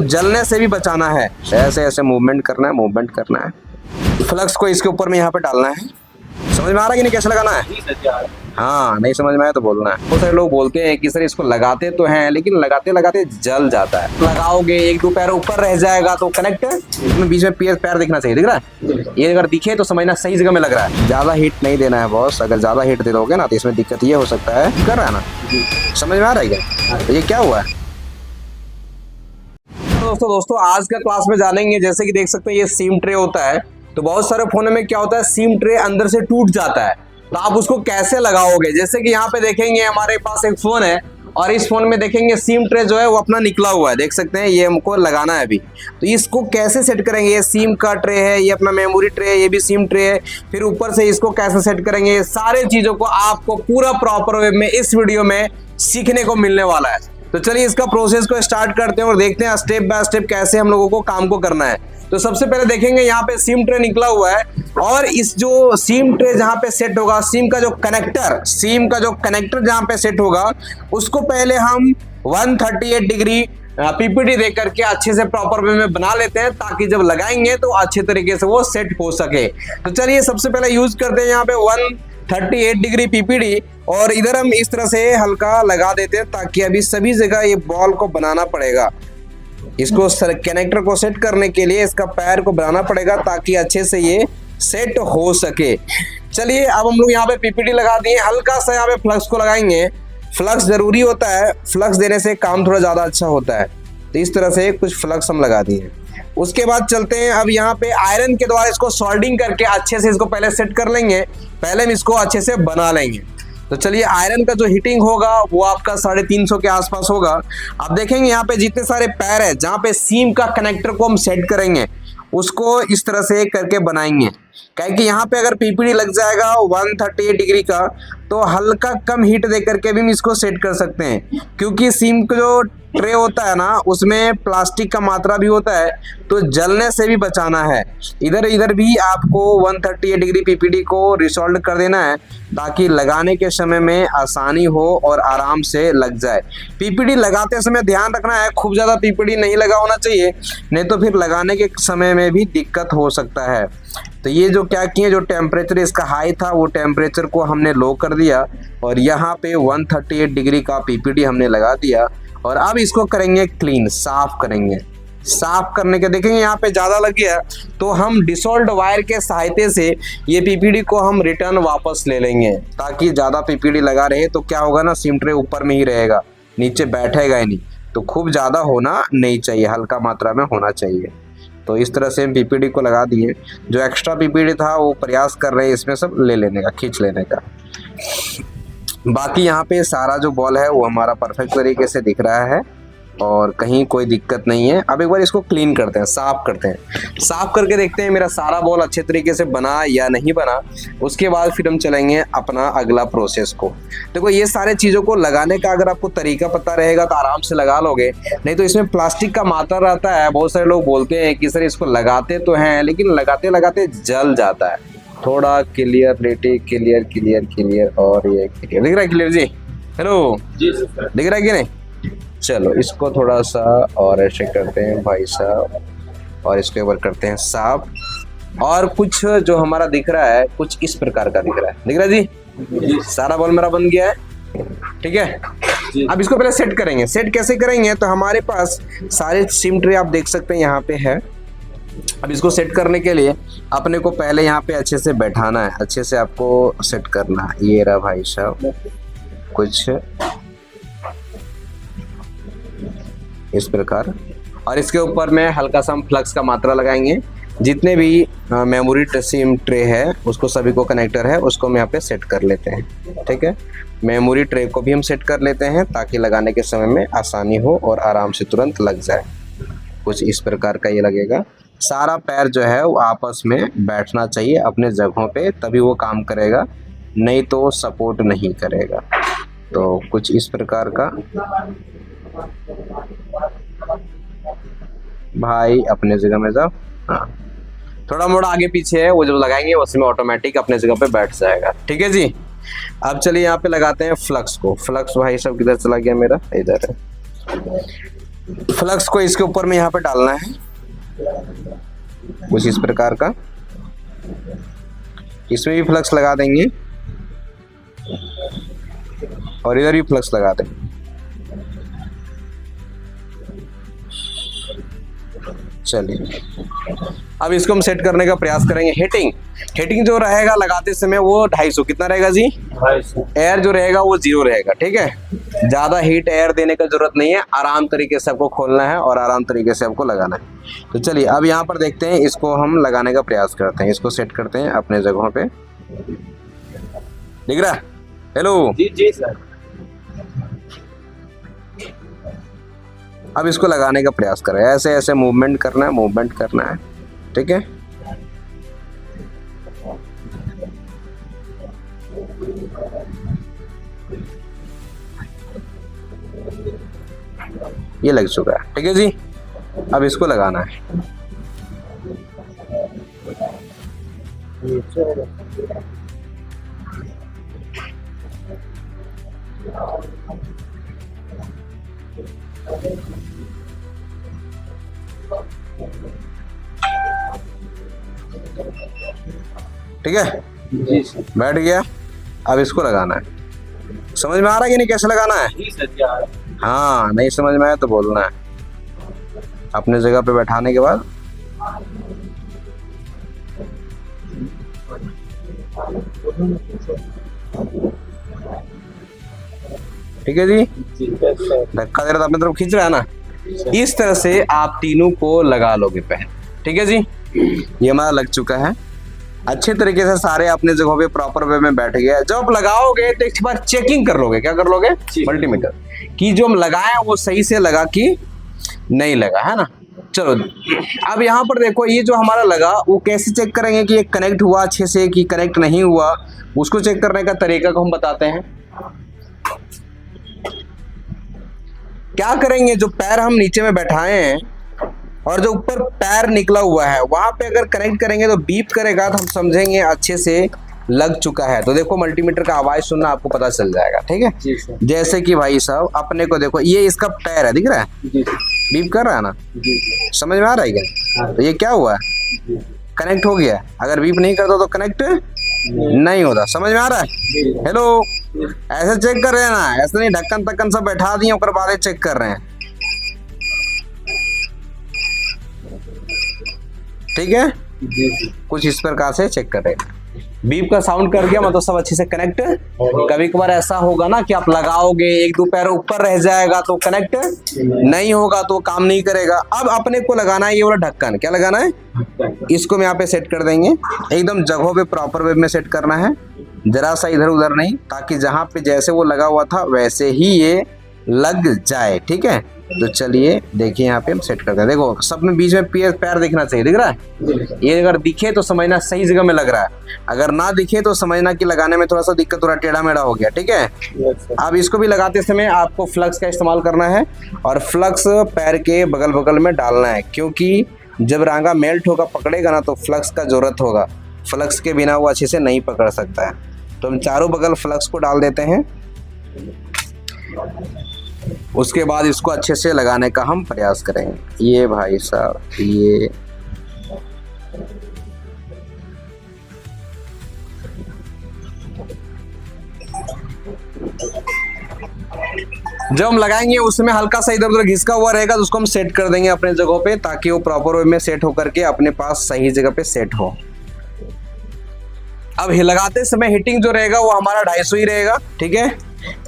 जलने से भी बचाना है। ऐसे ऐसे मूवमेंट करना है, मूवमेंट करना है। फ्लक्स को इसके ऊपर में यहाँ पे डालना है। समझ में आ रहा है कि नहीं कैसे लगाना है? हाँ, नहीं समझ में आया तो बोलना है। बहुत सारे लोग बोलते हैं कि सर इसको लगाते तो हैं लेकिन लगाते लगाते जल जाता है। लगाओगे एक दो पैर ऊपर रह जाएगा तो कनेक्ट है, इसमें बीच में पैर दिखना चाहिए। दिख रहा है? ये अगर दिखे तो समझना सही जगह में लग रहा है। ज्यादा हीट नहीं देना है बॉस। अगर ज्यादा हीट दे दोगे ना तो इसमें दिक्कत ये हो सकता है। कर रहा है ना? समझ में आ रहा है क्या? तो ये क्या हुआ है दोस्तों आज का क्लास में जानेंगे। जैसे कि देख सकते हैं ये सिम ट्रे होता है। तो बहुत सारे फोन में क्या होता है, सिम ट्रे अंदर से टूट जाता है। तो आप उसको कैसे लगाओगे? जैसे कि यहाँ पे देखेंगे हमारे पास एक फोन है और इस फोन में देखेंगे सिम ट्रे जो है वो अपना निकला हुआ है। देख सकते हैं ये हमको लगाना है अभी। तो इसको कैसे सेट करेंगे? ये सिम का ट्रे है, ये अपना मेमोरी ट्रे है, ये भी सिम ट्रे है। फिर ऊपर से इसको कैसे सेट करेंगे, ये सारे चीजों को आपको पूरा प्रॉपर वे में इस वीडियो में सीखने को मिलने वाला है। तो चलिए इसका प्रोसेस को स्टार्ट करते हैं और देखते हैं स्टेप बाय स्टेप कैसे हम लोगों को काम को करना है। तो सबसे पहले देखेंगे यहाँ पे सिम ट्रे निकला हुआ है और इस जो सिम ट्रे जहाँ पे सेट होगा, सिम का जो कनेक्टर जहाँ पे सेट होगा उसको पहले हम 138 डिग्री पीपीटी दे करके अच्छे से प्रॉपर वे में बना लेते हैं ताकि जब लगाएंगे तो अच्छे तरीके से वो सेट हो सके। तो चलिए सबसे पहले यूज करते हैं यहाँ पे 138 डिग्री पीपीडी और इधर हम इस तरह से हल्का लगा देते हैं ताकि अभी सभी जगह ये बॉल को बनाना पड़ेगा। इसको कनेक्टर को सेट करने के लिए इसका पैर को बनाना पड़ेगा ताकि अच्छे से ये सेट हो सके। चलिए अब हम लोग यहाँ पे पीपीटी लगा दिए। हल्का सा यहाँ पे फ्लक्स को लगाएंगे। फ्लक्स जरूरी होता है, फ्लक्स देने से काम थोड़ा ज्यादा अच्छा होता है। तो इस तरह से कुछ फ्लक्स हम लगा दिए। उसके बाद चलते हैं अब यहाँ पे आयरन के द्वारा इसको सोल्डिंग करके अच्छे से इसको पहले सेट कर लेंगे। पहले हम इसको अच्छे से बना लेंगे। तो चलिए आयरन का जो हीटिंग होगा वो आपका 350 के आसपास होगा। आप देखेंगे यहाँ पे जितने सारे पैर है जहाँ पे सिम का कनेक्टर को हम सेट करेंगे उसको इस तरह से करके बनाएंगे। क्या कि यहाँ पे अगर पीपीडी लग जाएगा 138 डिग्री का तो हल्का कम हीट दे करके भी हम इसको सेट कर सकते हैं, क्योंकि सिम का जो ट्रे होता है ना उसमें प्लास्टिक का मात्रा भी होता है तो जलने से भी बचाना है। इधर भी आपको 138 डिग्री पीपीडी को रिसोल्व कर देना है ताकि लगाने के समय में आसानी हो और आराम से लग जाए। पीपीडी लगाते समय ध्यान रखना है खूब ज़्यादा पीपीडी नहीं लगा होना चाहिए, नहीं तो फिर लगाने के समय में भी दिक्कत हो सकता है। तो ये जो क्या किए, जो टेम्परेचर इसका हाई था वो टेम्परेचर को हमने लो कर दिया और यहाँ पे 138 डिग्री का पीपीडी हमने लगा दिया और अब इसको करेंगे क्लीन, साफ करेंगे। साफ करने के देखेंगे यहाँ पे ज़्यादा लग गया तो हम डिसॉल्व्ड वायर के सहायता से ये पीपीडी को हम रिटर्न वापस ले लेंगे ताकि ज़्यादा पीपीडी लगा रहे तो क्या होगा ना, सिम ट्रे ऊपर में ही रहेगा, नीचे बैठेगा ही नहीं। तो खूब ज़्यादा होना नहीं चाहिए, हल्का मात्रा में होना चाहिए। तो इस तरह से हम पीपीडी को लगा दिए। जो एक्स्ट्रा पीपीडी था वो प्रयास कर रहे हैं इसमें सब ले लेने का, खींच लेने का। बाकी यहाँ पे सारा जो बॉल है वो हमारा परफेक्ट तरीके से दिख रहा है और कहीं कोई दिक्कत नहीं है। अब एक बार इसको क्लीन करते हैं, साफ करते हैं। साफ करके देखते हैं मेरा सारा बॉल अच्छे तरीके से बना या नहीं बना। उसके बाद फिर हम चलेंगे अपना अगला प्रोसेस को। देखो ये सारे चीज़ों को लगाने का अगर आपको तरीका पता रहेगा तो आराम से लगा लोगे, नहीं तो इसमें प्लास्टिक का मात्रा रहता है। बहुत सारे लोग बोलते हैं कि सर इसको लगाते तो हैं लेकिन लगाते लगाते जल जाता है। थोड़ा क्लियरिटी, क्लियर और ये क्लियर दिख रहा है? क्लियर जी, हेलो जी, दिख रहा है कि नहीं? चलो इसको थोड़ा सा और ऐसे करते हैं भाई साहब और इसके ऊपर करते हैं साफ। और कुछ जो हमारा दिख रहा है कुछ इस प्रकार का दिख रहा है जी। सारा बॉल मेरा बन गया है, ठीक है। अब इसको पहले सेट करेंगे। सेट कैसे करेंगे? तो हमारे पास सारे सिम ट्रे आप देख सकते हैं यहाँ पे है। अब इसको सेट करने के लिए अपने को पहले यहाँ पे अच्छे से बैठाना है, अच्छे से आपको सेट करना है। ये रहा भाई साहब कुछ इस प्रकार और इसके ऊपर में हल्का सा हम फ्लक्स का मात्रा लगाएंगे। जितने भी मेमोरी सिम ट्रे है उसको सभी को कनेक्टर है उसको हम यहाँ पे सेट कर लेते हैं, ठीक है। मेमोरी ट्रे को भी हम सेट कर लेते हैं ताकि लगाने के समय में आसानी हो और आराम से तुरंत लग जाए। कुछ इस प्रकार का ये लगेगा। सारा पैर जो है वो आपस में बैठना चाहिए अपने जगहों पे, तभी वो काम करेगा, नहीं तो सपोर्ट नहीं करेगा। तो कुछ इस प्रकार का भाई अपने जगह में जाओ। हाँ, थोड़ा मोड़ा आगे पीछे है वो जब लगाएंगे उसमें ऑटोमेटिक अपने जगह पे बैठ जाएगा, ठीक है जी। अब चलिए यहाँ पे लगाते हैं फ्लक्स को। फ्लक्स भाई सब किधर चला गया? मेरा इधर है। फ्लक्स को इसके ऊपर में यहाँ पे डालना है कुछ इस प्रकार का। इसमें भी फ्लक्स लगा देंगे और इधर भी फ्लक्स लगा देंगे। चलिए अब इसको हम सेट करने का प्रयास करेंगे। हीटिंग जो रहेगा लगाते समय वो 250 कितना रहेगा जी? 250। एयर जो रहेगा वो 0 रहेगा। ठीक है, ज्यादा हीट एयर देने का जरूरत नहीं है, आराम तरीके से आपको खोलना है और आराम तरीके से आपको लगाना है। तो चलिए अब यहाँ पर देखते हैं, इसको हम लगाने का प्रयास करते हैं। इसको सेट करते हैं अपने जगहों पे। दिख रहा है? हेलो जी सर। अब इसको लगाने का प्रयास करें, ऐसे ऐसे मूवमेंट करना है। ठीक है, ये लग चुका है। ठीक है जी, अब इसको लगाना है। ठीक है जी, बैठ गया। अब इसको लगाना है। समझ में आ रहा है कि नहीं कैसे लगाना है? जी सर जी आ रहा है। हाँ, नहीं समझ में आया तो बोलना है। अपने जगह पे बैठाने के बाद ठीक है जी, धक्का दे रहा था अपनी तरफ खींच रहा है ना, इस तरह से आप तीनों को लगा लोगे पहले। ठीक है जी, ये हमारा लग चुका है अच्छे तरीके से। सारे अपने जगहों पे प्रॉपर वे में बैठ गया। जब आप लगाओगे तो एक बार चेकिंग कर लोगे। क्या कर लोगे? मल्टीमीटर की जो हम लगाए वो सही से लगा कि नहीं लगा, है ना। चलो अब यहाँ पर देखो, ये जो हमारा लगा वो कैसे चेक करेंगे कि ये कनेक्ट हुआ अच्छे से कि कनेक्ट नहीं हुआ। उसको चेक करने का तरीका को हम बताते हैं। क्या करेंगे, जो पैर हम नीचे में बैठाए हैं और जो ऊपर पैर निकला हुआ है वहां पे अगर कनेक्ट करेंगे तो बीप करेगा, तो हम समझेंगे अच्छे से लग चुका है। तो देखो मल्टीमीटर का आवाज सुनना आपको पता चल जाएगा। ठीक है, जैसे कि भाई साहब अपने को देखो, ये इसका पैर है, दिख रहा है? बीप कर रहा है ना? समझ में आ रहा है क्या? तो ये क्या हुआ है? कनेक्ट हो गया। अगर बीप नहीं करता तो कनेक्ट नहीं होता। समझ में आ रहा है? हेलो, ऐसे चेक कर रहे हैं ना, ऐसे नहीं ढक्कन तक्कन सब बैठा दिए और बाद चेक कर रहे हैं। ठीक है, कुछ इस प्रकार से चेक कर रहे हैं। बीप का साउंड कर गया मतलब सब अच्छे से कनेक्ट। कभी कभार ऐसा होगा ना कि आप लगाओगे, एक दो पैर ऊपर रह जाएगा तो कनेक्ट नहीं होगा, तो काम नहीं करेगा। अब अपने को लगाना है ये वाला ढक्कन। क्या लगाना है? इसको हम यहाँ पे सेट कर देंगे। एकदम जगहों पे प्रॉपर वे में सेट करना है, जरा सा इधर उधर नहीं, ताकि जहाँ पे जैसे वो लगा हुआ था वैसे ही ये लग जाए। ठीक है, तो चलिए देखिए यहाँ पे हम सेट करते हैं। देखो सब में बीच में पैर दिखना चाहिए। दिख रहा है? ये अगर दिखे तो समझना सही जगह में लग रहा है, अगर ना दिखे तो समझना कि लगाने में थोड़ा सा दिक्कत, थोड़ा टेढ़ा मेढ़ा हो गया। ठीक है, अब इसको भी लगाते समय आपको फ्लक्स का इस्तेमाल करना है और फ्लक्स पैर के बगल बगल में डालना है, क्योंकि जब रांगा मेल्ट होगा पकड़ेगा ना तो फ्लक्स का जरूरत होगा। फ्लक्स के बिना वो अच्छे से नहीं पकड़ सकता है। तो हम चारों बगल फ्लक्स को डाल देते हैं। उसके बाद इसको अच्छे से लगाने का हम प्रयास करेंगे। ये भाई साहब, ये जब हम लगाएंगे उसमें हल्का सा इधर उधर घिसका हुआ रहेगा, तो उसको हम सेट कर देंगे अपने जगहों पे, ताकि वो प्रॉपर वे में सेट होकर के अपने पास सही जगह पे सेट हो। अब लगाते समय हीटिंग जो रहेगा वो हमारा 250 ही रहेगा। ठीक है,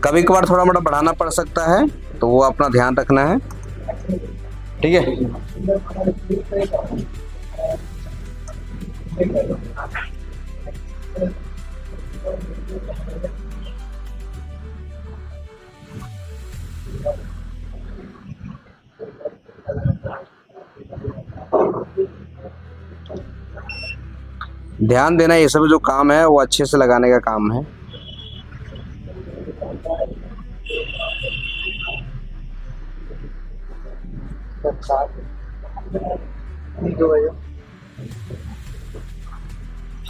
कभी कभार थोड़ा मोटा बढ़ाना पड़ सकता है, तो वो अपना ध्यान रखना है। ठीक है, ध्यान देना, ये सब जो काम है वो अच्छे से लगाने का काम है।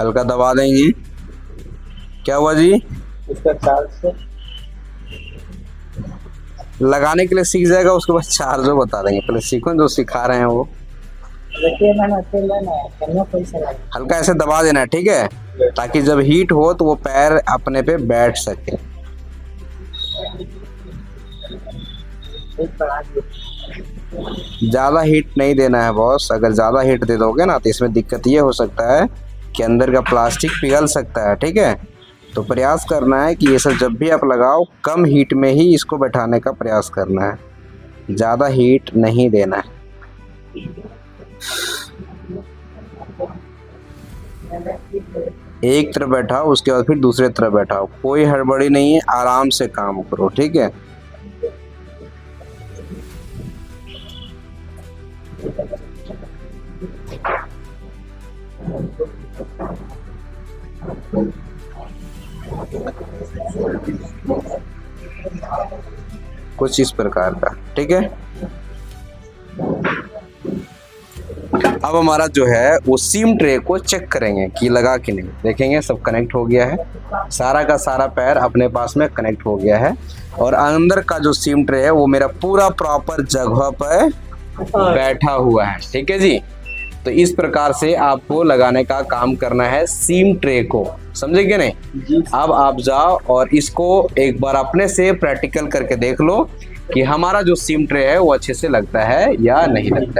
हल्का दबा देंगे। क्या हुआ जी? इसका चार्ज लगाने के लिए सीख जाएगा, उसके बाद चार्जर बता देंगे। पहले सीखो जो सिखा रहे हैं वो। हल्का ऐसे दबा देना है, ठीक है, ताकि जब हीट हो तो वो पैर अपने पे बैठ सके। ज्यादा हीट नहीं देना है बॉस, अगर ज्यादा हीट दे दोगे ना तो इसमें दिक्कत ये हो सकता है कि अंदर का प्लास्टिक पिघल सकता है, ठीक है। तो प्रयास करना है कि ये सब जब भी आप लगाओ कम हीट में ही इसको बैठाने का प्रयास करना है, ज़्यादा हीट नहीं देना है। एक तरफ बैठाओ, उसके बाद फिर दूसरे तरफ बैठाओ, कोई हड़बड़ी नहीं है, आराम से काम करो, ठीक है। कुछ इस प्रकार का, ठीक है। अब हमारा जो है वो सिम ट्रे को चेक करेंगे कि लगा कि नहीं। देखेंगे सब कनेक्ट हो गया है, सारा का सारा पैर अपने पास में कनेक्ट हो गया है, और अंदर का जो सिम ट्रे है वो मेरा पूरा प्रॉपर जगह पर बैठा हुआ है, ठीक है जी। तो इस प्रकार से आपको लगाने का काम करना है सिम ट्रे को, समझे कि नहीं। अब आप जाओ और इसको एक बार अपने से प्रैक्टिकल करके देख लो कि हमारा जो सिम ट्रे है वो अच्छे से लगता है या नहीं लगता है।